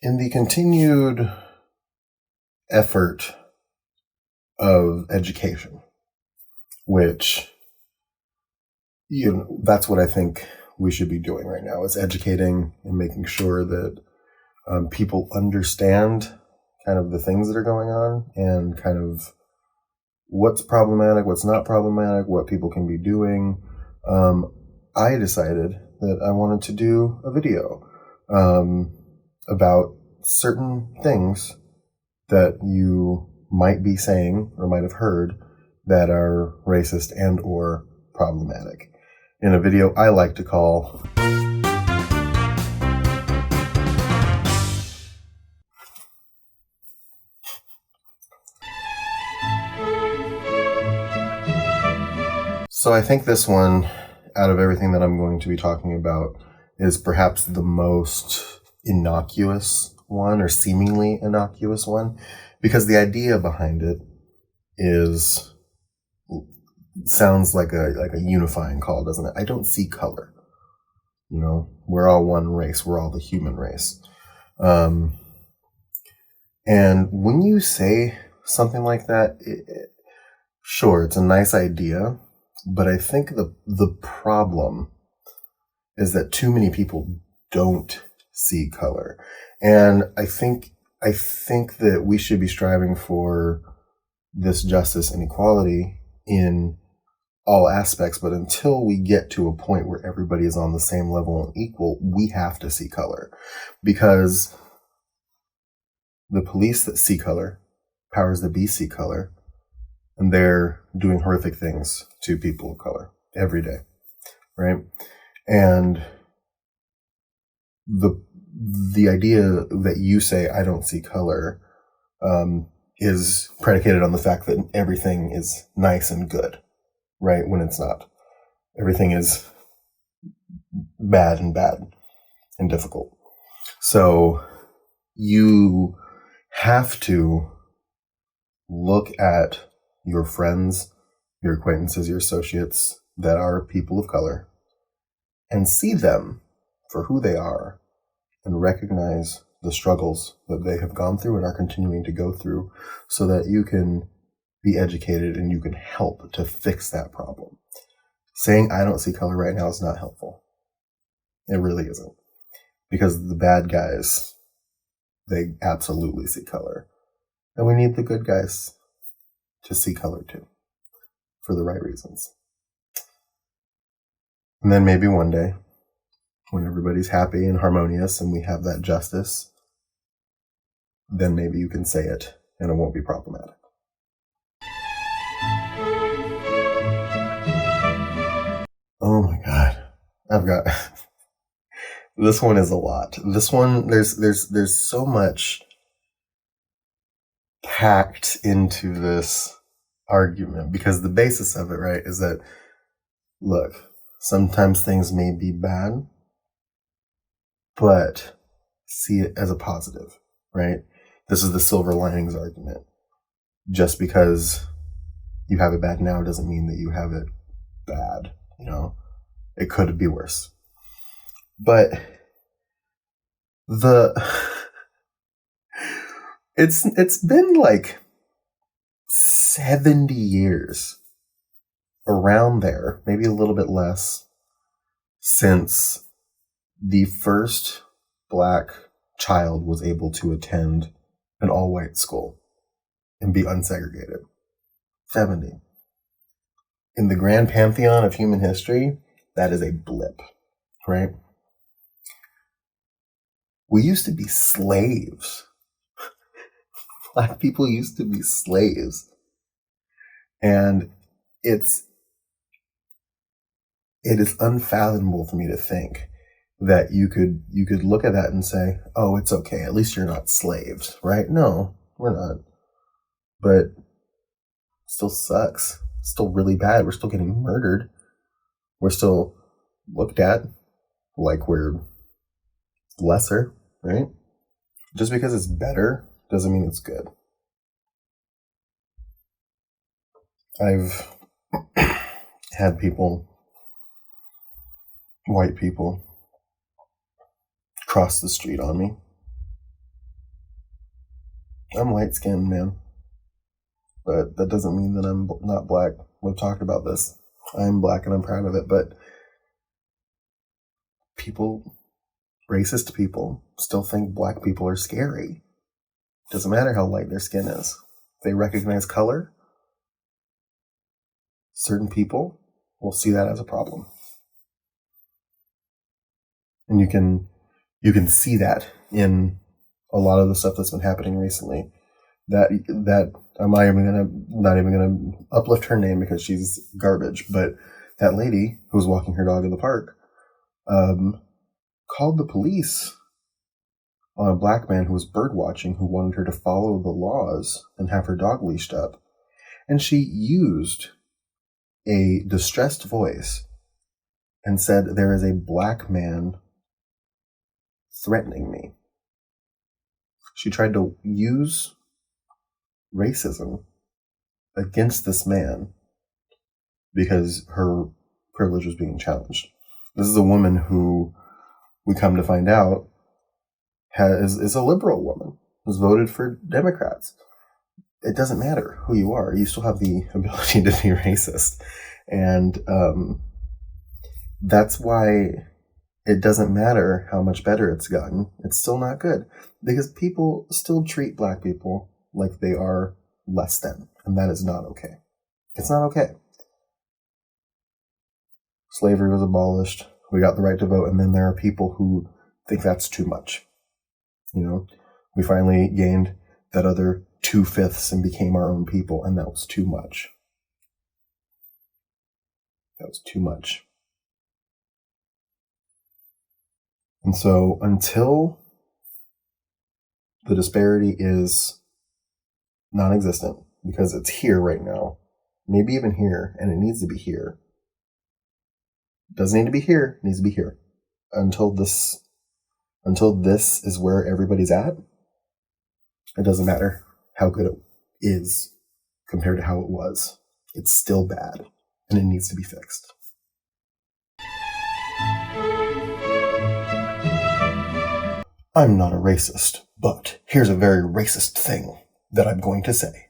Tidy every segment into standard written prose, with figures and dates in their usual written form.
In the continued effort of education, which, that's what I think we should be doing right now, is educating and making sure that people understand kind of the things that are going on and kind of what's problematic, what's not problematic, what people can be doing. I decided that I wanted to do a video about certain things that you might be saying or might have heard that are racist and or problematic. In a video I like to call So I think this one, out of everything that I'm going to be talking about, is perhaps the most innocuous one, or seemingly innocuous one, because the idea behind it sounds like a unifying call, doesn't it? I don't see color. We're all one race. We're all the human race. And when you say something like that, sure, it's a nice idea. But I think the problem is that too many people don't see color. And I think that we should be striving for this justice and equality in all aspects. But until we get to a point where everybody is on the same level and equal, we have to see color. Because the police that see color, powers that be see color, and they're doing horrific things to people of color every day, right? And the idea that you say, I don't see color, is predicated on the fact that everything is nice and good, right? When it's not. Everything is bad and difficult. So you have to look at your friends, your acquaintances, your associates that are people of color, and see them for who they are and recognize the struggles that they have gone through and are continuing to go through, so that you can be educated and you can help to fix that problem. Saying I don't see color right now is not helpful. It really isn't. Because the bad guys, they absolutely see color. And we need the good guys to see color too, for the right reasons. And then maybe one day, when everybody's happy and harmonious and we have that justice, then maybe you can say it and it won't be problematic. Oh my God. I've got this one is a lot. This one, there's so much packed into this argument, because the basis of it, right, is that, look, sometimes things may be bad, but see it as a positive, right? This is the silver linings argument. Just because you have it bad now doesn't mean that you have it bad, It could be worse. But it's been like 70 years, around there, maybe a little bit less, since the first Black child was able to attend an all-white school and be unsegregated. 70. In the grand pantheon of human history, that is a blip, right? We used to be slaves. Black people used to be slaves. And it is unfathomable for me to think that you could look at that and say, oh, it's okay, at least you're not slaves, right? No, we're not. But it still sucks. It's still really bad. We're still getting murdered. We're still looked at like we're lesser, right? Just because it's better doesn't mean it's good. I've had people, white people, cross the street on me I'm light skinned, man. But that doesn't mean that I'm not black. We've talked about this. I'm black and I'm proud of it. But people, racist people, still think black people are scary. Doesn't matter how light their skin is. If they recognize color, certain people will see that as a problem. And you can see that in a lot of the stuff that's been happening recently. That I'm not even gonna uplift her name because she's garbage, but that lady who was walking her dog in the park called the police on a black man who was bird watching, who wanted her to follow the laws and have her dog leashed up. And she used a distressed voice and said, "There is a black man threatening me." She tried to use racism against this man because her privilege was being challenged. This is a woman who, we come to find out, is a liberal woman who's voted for Democrats. It doesn't matter who you are. You still have the ability to be racist. And that's why it doesn't matter how much better it's gotten. It's still not good because people still treat black people like they are less than. And that is not okay. It's not okay. Slavery was abolished. We got the right to vote. And then there are people who think that's too much. You know, we finally gained that other 2/5 and became our own people. And that was too much. That was too much. And so until the disparity is non-existent, because it's here right now, maybe even here, and it needs to be here. It doesn't need to be here, it needs to be here. Until this is where everybody's at, it doesn't matter how good it is compared to how it was. It's still bad, and it needs to be fixed. I'm not a racist, but here's a very racist thing that I'm going to say.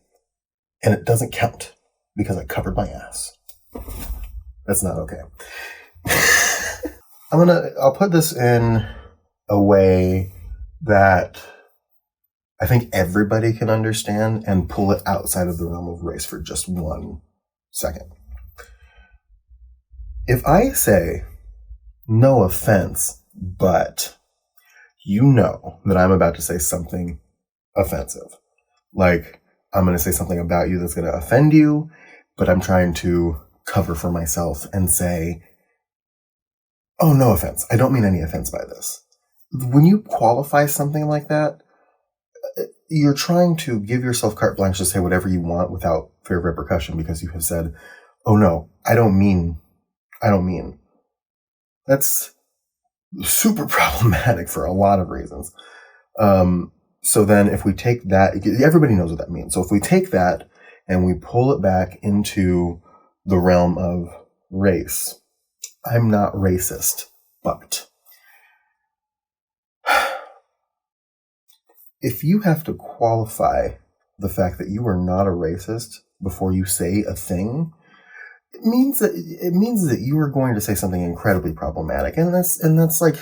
And it doesn't count because I covered my ass. That's not okay. I'll put this in a way that I think everybody can understand and pull it outside of the realm of race for just 1 second. If I say, no offense, but you know that I'm about to say something offensive. Like, I'm going to say something about you that's going to offend you, but I'm trying to cover for myself and say, oh, no offense. I don't mean any offense by this. When you qualify something like that, you're trying to give yourself carte blanche to say whatever you want without fear of repercussion because you have said, oh, no, I don't mean. That's super problematic for a lot of reasons. So then if we take that, everybody knows what that means. So if we take that and we pull it back into the realm of race, I'm not racist, but if you have to qualify the fact that you are not a racist before you say a thing, it means that you are going to say something incredibly problematic, and that's like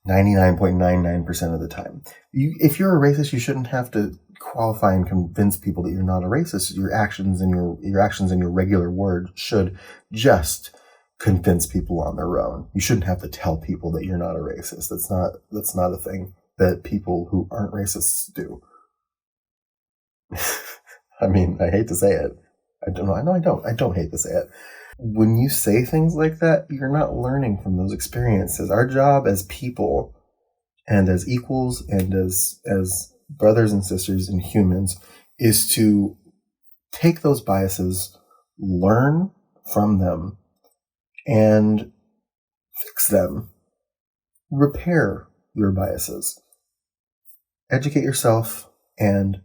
99.99% of the time. If you're a racist, you shouldn't have to qualify and convince people that you're not a racist. Your actions and your regular word should just convince people on their own. You shouldn't have to tell people that you're not a racist. That's not a thing that people who aren't racists do. I mean, I hate to say it. I don't hate to say it. When you say things like that, you're not learning from those experiences. Our job as people and as equals and as brothers and sisters and humans is to take those biases, learn from them, and fix them. Repair your biases. Educate yourself and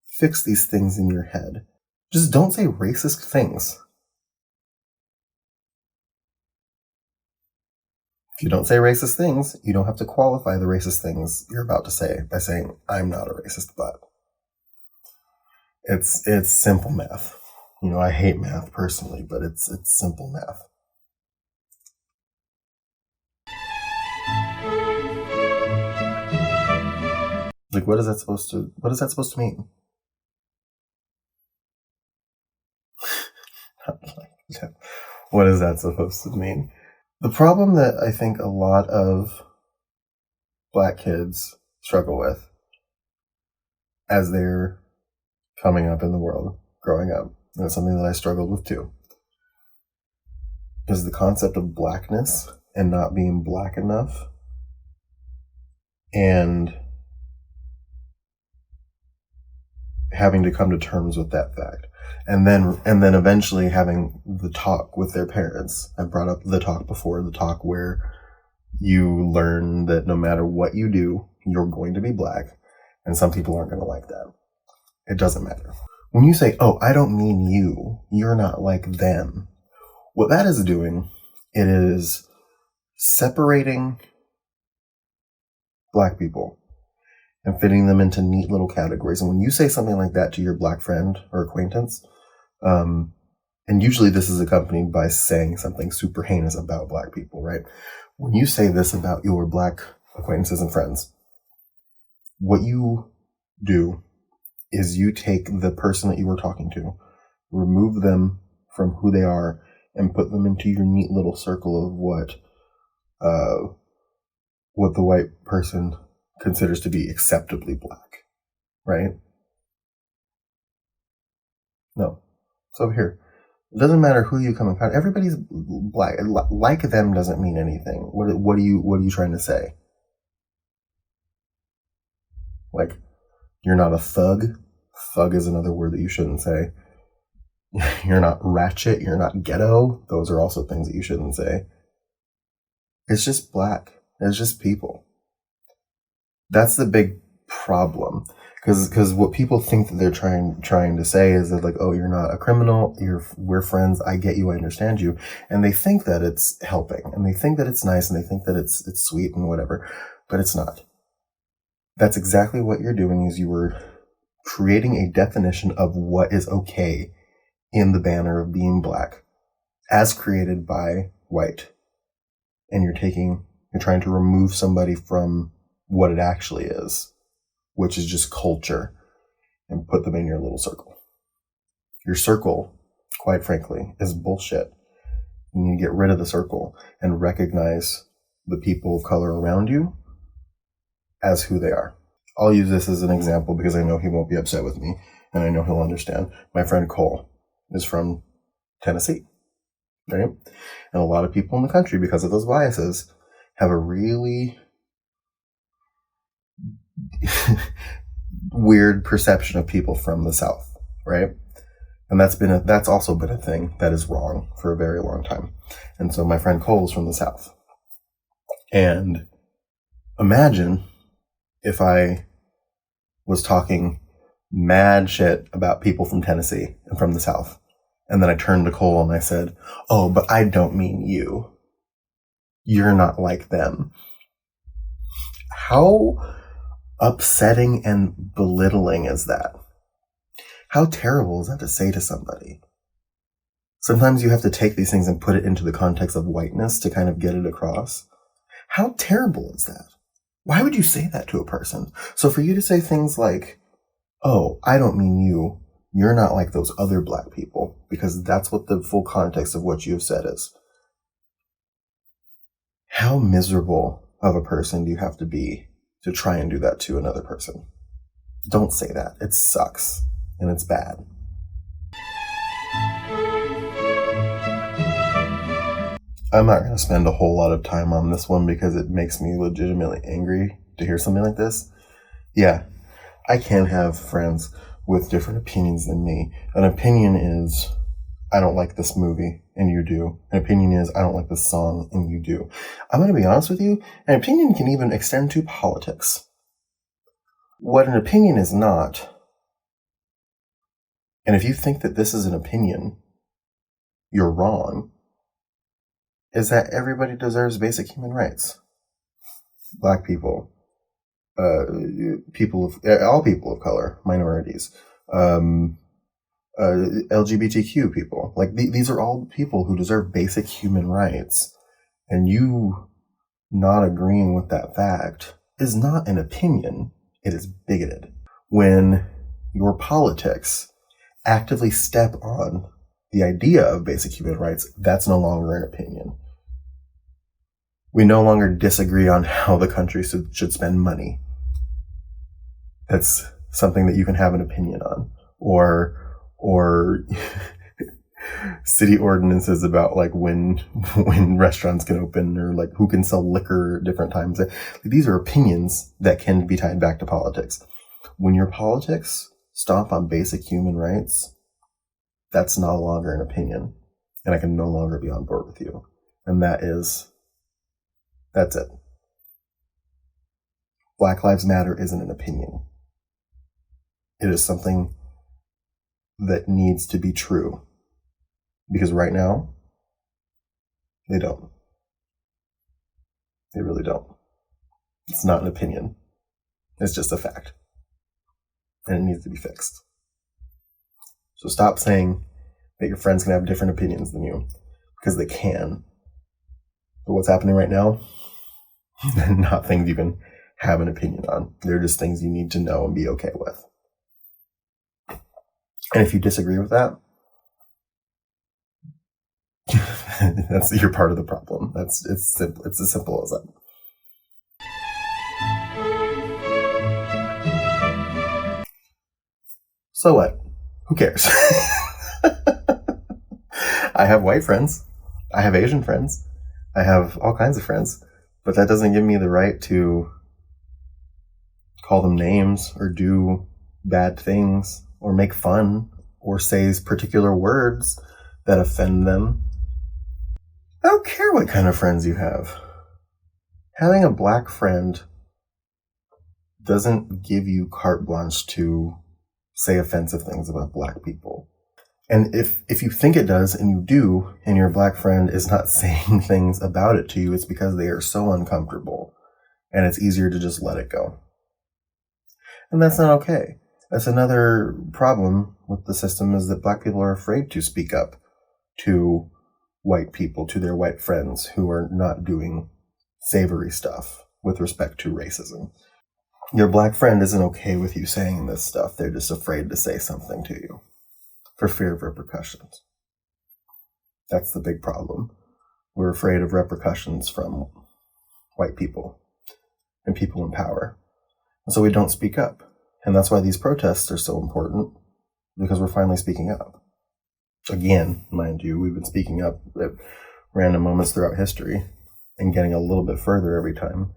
fix these things in your head. Just don't say racist things. If you don't say racist things, you don't have to qualify the racist things you're about to say by saying, I'm not a racist, but. It's simple math. I hate math personally, but it's simple math. Like, what is that supposed to mean? What is that supposed to mean? The problem that I think a lot of Black kids struggle with as they're coming up in the world, growing up, and it's something that I struggled with too, is the concept of blackness and not being black enough, and having to come to terms with that fact, and then eventually having the talk with their parents. I brought up the talk before, the talk where you learn that no matter what you do, you're going to be black, and some people aren't going to like that. It doesn't matter. When you say, oh, I don't mean you, you're not like them, what that is doing, it is separating Black people and fitting them into neat little categories. And when you say something like that to your Black friend or acquaintance, and usually this is accompanied by saying something super heinous about Black people, right? When you say this about your Black acquaintances and friends, what you do is you take the person that you were talking to, remove them from who they are, and put them into your neat little circle of what the white person considers to be acceptably Black, right? No, it's over here. It doesn't matter who you come in contact. Everybody's Black. Like them doesn't mean anything. What are you trying to say? Like, you're not a thug. Thug is another word that you shouldn't say. You're not ratchet. You're not ghetto. Those are also things that you shouldn't say. It's just Black. It's just people. That's the big problem. Because what people think that they're trying to say is that, like, oh, you're not a criminal. We're friends. I get you. I understand you. And they think that it's helping. And they think that it's nice. And they think that it's sweet and whatever. But it's not. That's exactly what you're doing, is you were creating a definition of what is okay in the banner of being Black as created by white. And you're trying to remove somebody from what it actually is, which is just culture, and put them in your little circle. Your circle, quite frankly, is bullshit. You need to get rid of the circle and recognize the people of color around you as who they are. I'll use this as an example because I know he won't be upset with me, and I know he'll understand. My friend Cole is from Tennessee, right? And a lot of people in the country, because of those biases, have a really weird perception of people from the South, right? And that's also been a thing that is wrong for a very long time. And so my friend Cole is from the South. And imagine if I was talking mad shit about people from Tennessee and from the South, and then I turned to Cole and I said, oh, but I don't mean you. You're not like them. How upsetting and belittling is that? How terrible is that to say to somebody? Sometimes you have to take these things and put it into the context of whiteness to kind of get it across. How terrible is that? Why would you say that to a person? So for you to say things like, oh, I don't mean you, you're not like those other Black people, because that's what the full context of what you have said is. How miserable of a person do you have to be to try and do that to another person? Don't say that. It sucks, and it's bad. I'm not going to spend a whole lot of time on this one because it makes me legitimately angry to hear something like this. Yeah, I can have friends with different opinions than me. An opinion is, I don't like this movie, and you do. An opinion is, I don't like this song, and you do. I'm going to be honest with you, an opinion can even extend to politics. What an opinion is not, and if you think that this is an opinion, you're wrong, is that everybody deserves basic human rights. Black people, all people of color, minorities, um, LGBTQ people. Like these are all people who deserve basic human rights. And you not agreeing with that fact is not an opinion. It is bigoted. When your politics actively step on the idea of basic human rights, that's no longer an opinion. We no longer disagree on how the country should spend money. That's something that you can have an opinion on. Or city ordinances about like when restaurants can open, or like who can sell liquor at different times. These are opinions that can be tied back to politics. When your politics stomp on basic human rights, that's no longer an opinion, and I can no longer be on board with you. And that's it. Black Lives Matter isn't an opinion. It is something that needs to be true. Because right now, they don't. They really don't. It's not an opinion. It's just a fact. And it needs to be fixed. So stop saying that your friends can have different opinions than you, because they can. But what's happening right now, they're not things you can have an opinion on. They're just things you need to know and be okay with. And if you disagree with that, you're part of the problem. It's as simple as that. So what? Who cares? I have white friends. I have Asian friends. I have all kinds of friends. But that doesn't give me the right to call them names or do bad things or make fun or say particular words that offend them. I don't care what kind of friends you have. Having a black friend doesn't give you carte blanche to say offensive things about black people. And if you think it does, and you do, and your black friend is not saying things about it to you, it's because they are so uncomfortable, and it's easier to just let it go. And that's not okay. That's another problem with the system, is that black people are afraid to speak up to white people, to their white friends who are not doing savory stuff with respect to racism. Your black friend isn't okay with you saying this stuff. They're just afraid to say something to you for fear of repercussions. That's the big problem. We're afraid of repercussions from white people and people in power. And so we don't speak up. And that's why these protests are so important, because we're finally speaking up. Again, mind you, we've been speaking up at random moments throughout history and getting a little bit further every time.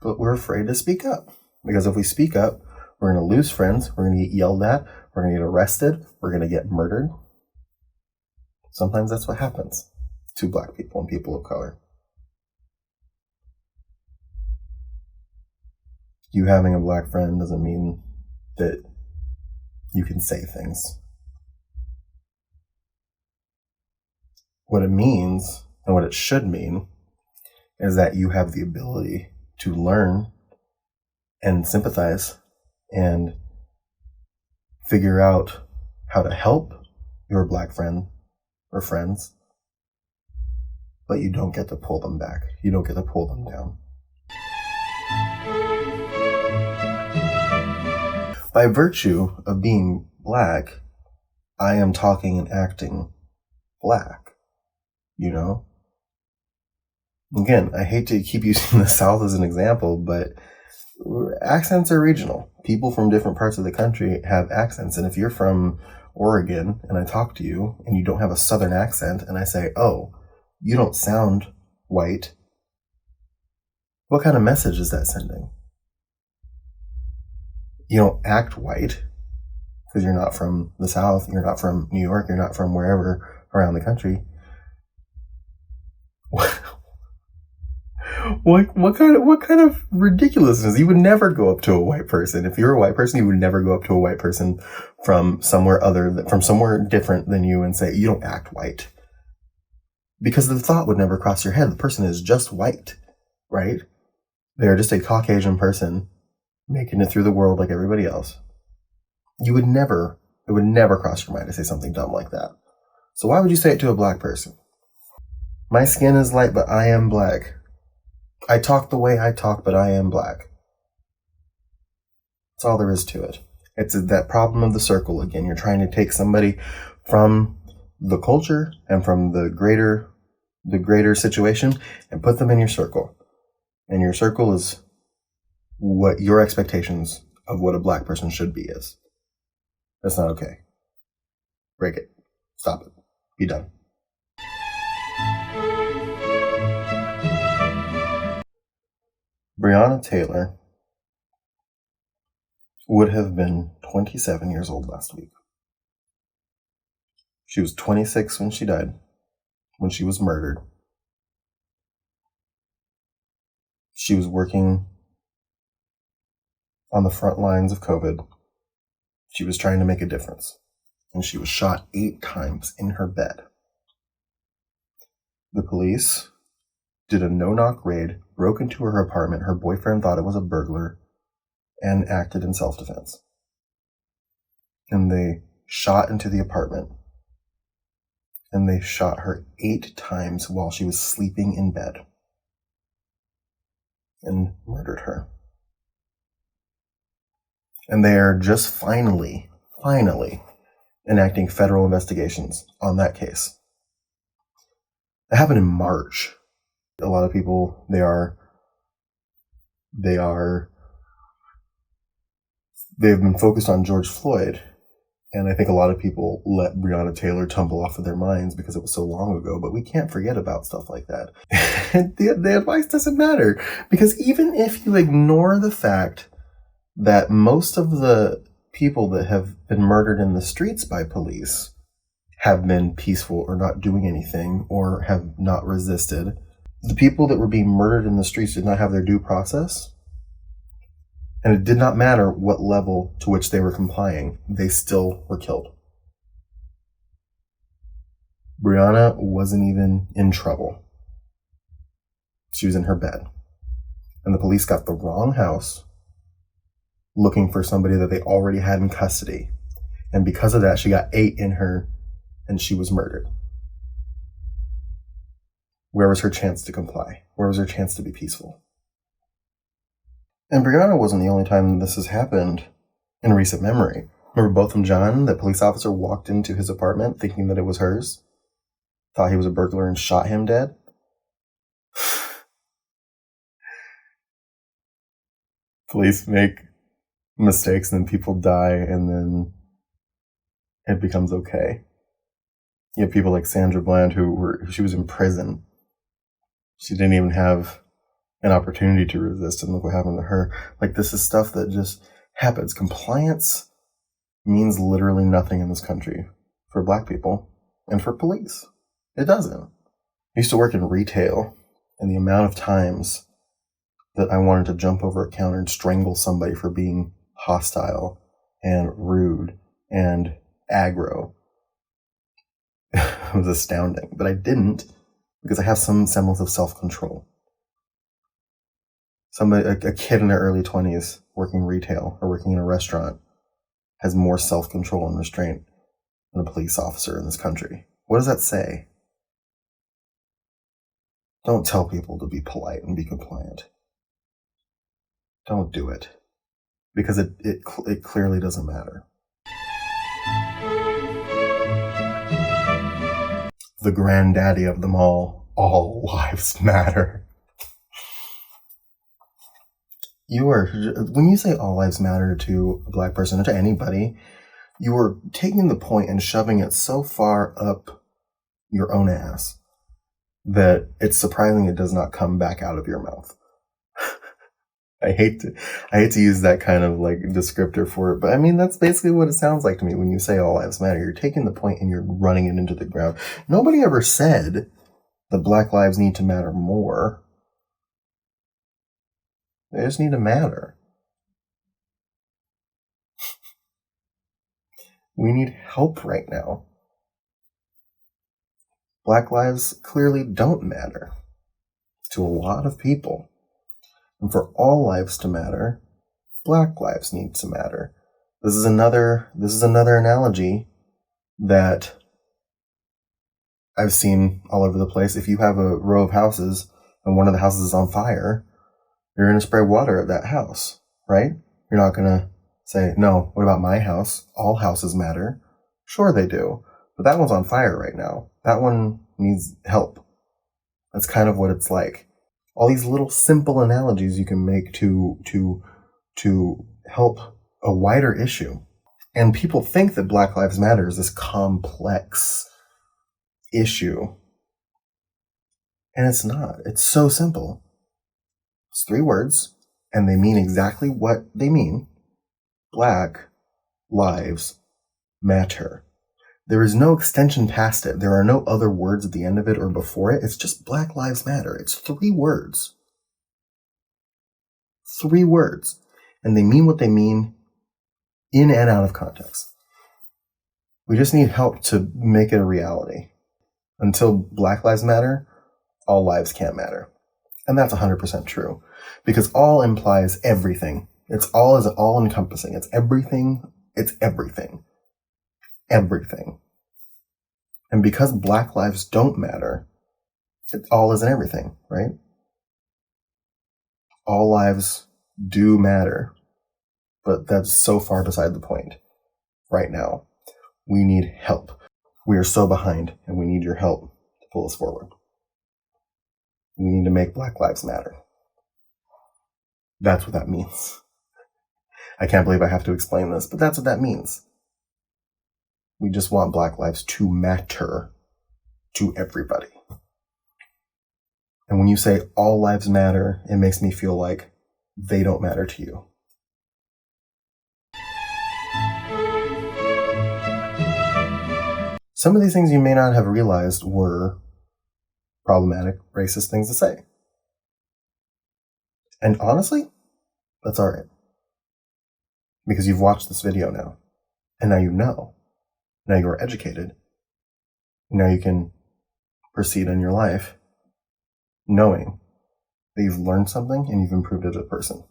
But we're afraid to speak up, because if we speak up, we're going to lose friends, we're going to get yelled at, we're going to get arrested, we're going to get murdered. Sometimes that's what happens to black people and people of color. You having a black friend doesn't mean that you can say things. What it means, and what it should mean, is that you have the ability to learn and sympathize and figure out how to help your black friend or friends, but you don't get to pull them back. You don't get to pull them down. By virtue of being black, I am talking and acting black, you know? Again, I hate to keep using the South as an example, but accents are regional. People from different parts of the country have accents. And if you're from Oregon and I talk to you and you don't have a Southern accent and I say, oh, you don't sound white, what kind of message is that sending? You don't act white because you're not from the South, you're not from New York, you're not from wherever around the country. What kind of ridiculousness? You would never go up to a white person. If you're a white person, you would never go up to a white person from somewhere different than you and say, you don't act white. Because the thought would never cross your head. The person is just white, right? They're just a Caucasian person making it through the world like everybody else. It would never cross your mind to say something dumb like that. So why would you say it to a black person? My skin is light, but I am black. I talk the way I talk, but I am black. That's all there is to it. It's that problem of the circle again. You're trying to take somebody from the culture and from the greater situation and put them in your circle. And your circle is what your expectations of what a black person should be is. That's not okay. Break it. Stop it. Be done. Breonna Taylor would have been 27 years old last week. She was 26 when she died, when she was murdered. She was working on the front lines of COVID. She was trying to make a difference, and she was shot 8 times in her bed. The police did a no-knock raid, broke into her apartment. Her boyfriend thought it was a burglar and acted in self-defense. And they shot into the apartment, and they shot her 8 times while she was sleeping in bed and murdered her. And they are just finally enacting federal investigations on that case. It happened in March. A lot of people, they've been focused on George Floyd, and I think a lot of people let Breonna Taylor tumble off of their minds because it was so long ago, but we can't forget about stuff like that. the advice doesn't matter, because even if you ignore the fact that most of the people that have been murdered in the streets by police have been peaceful or not doing anything or have not resisted, the people that were being murdered in the streets did not have their due process. And it did not matter what level to which they were complying, they still were killed. Breonna wasn't even in trouble. She was in her bed. And the police got the wrong house looking for somebody that they already had in custody. And because of that, she got 8 in her and she was murdered. Where was her chance to comply? Where was her chance to be peaceful? And Breonna wasn't the only time this has happened in recent memory. Remember Botham Jean, the police officer, walked into his apartment thinking that it was hers, thought he was a burglar and shot him dead? Police make mistakes and then people die and then it becomes okay. You have people like Sandra Bland she was in prison. She didn't even have an opportunity to resist, and look what happened to her. Like, this is stuff that just happens. Compliance means literally nothing in this country for black people and for police. It doesn't. I used to work in retail, and the amount of times that I wanted to jump over a counter and strangle somebody for being hostile and rude and aggro was astounding. But I didn't, because I have some semblance of self-control. A kid in their early 20s working retail or working in a restaurant has more self-control and restraint than a police officer in this country. What does that say? Don't tell people to be polite and be compliant. Don't do it. Because it clearly doesn't matter. The granddaddy of them all lives matter. When you say all lives matter to a black person or to anybody, you are taking the point and shoving it so far up your own ass that it's surprising it does not come back out of your mouth. I hate to use that kind of like descriptor for it, but I mean, that's basically what it sounds like to me when you say all lives matter. You're taking the point and you're running it into the ground. Nobody ever said that black lives need to matter more. They just need to matter. We need help right now. Black lives clearly don't matter to a lot of people. And for all lives to matter, Black lives need to matter. This is another analogy that I've seen all over the place. If you have a row of houses and one of the houses is on fire, you're going to spray water at that house, right? You're not going to say, no, what about my house? All houses matter. Sure they do. But that one's on fire right now. That one needs help. That's kind of what it's like. All these little simple analogies you can make to help a wider issue. And people think that Black Lives Matter is this complex issue. And it's not. It's so simple. It's 3 words, and they mean exactly what they mean. Black lives matter. There is no extension past it. There are no other words at the end of it or before it. It's just Black Lives Matter. It's 3 words. 3 words. And they mean what they mean in and out of context. We just need help to make it a reality. Until Black Lives Matter, all lives can't matter. And that's 100% true. Because all implies everything. It's all encompassing. It's everything. It's everything. Everything. And because Black lives don't matter, it all isn't everything, right? All lives do matter. But that's so far beside the point right now. We need help. We are so behind, and we need your help to pull us forward. We need to make Black lives matter. That's what that means. I can't believe I have to explain this, but that's what that means. We just want Black lives to matter to everybody. And when you say all lives matter, it makes me feel like they don't matter to you. Some of these things you may not have realized were problematic, racist things to say. And honestly, that's all right. Because you've watched this video now. And now you know. Now you are educated. Now you can proceed in your life knowing that you've learned something and you've improved as a person.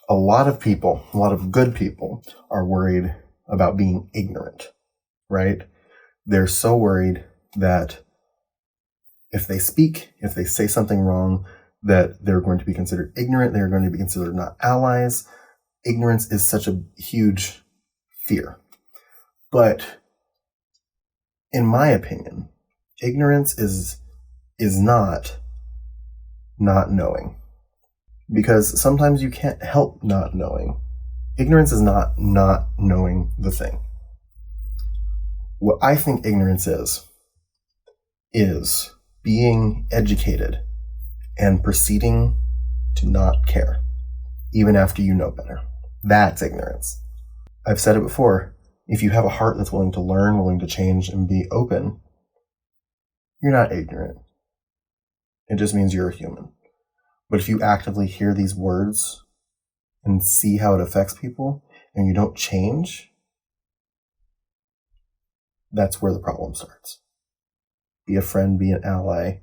A lot of people, a lot of good people, are worried about being ignorant, right? They're so worried that if they speak, if they say something wrong, that they're going to be considered ignorant, they're going to be considered not allies. Ignorance is such a huge fear. But in my opinion, ignorance is not knowing. Because sometimes you can't help not knowing. Ignorance is not knowing the thing. What I think ignorance is being educated and proceeding to not care, even after you know better. That's ignorance. I've said it before. If you have a heart that's willing to learn, willing to change, and be open, you're not ignorant. It just means you're a human. But if you actively hear these words and see how it affects people, and you don't change, that's where the problem starts. Be a friend, be an ally,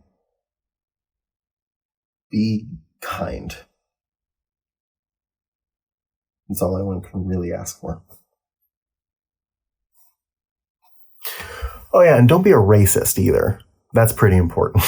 be kind. That's all anyone can really ask for. Oh yeah, and don't be a racist either. That's pretty important.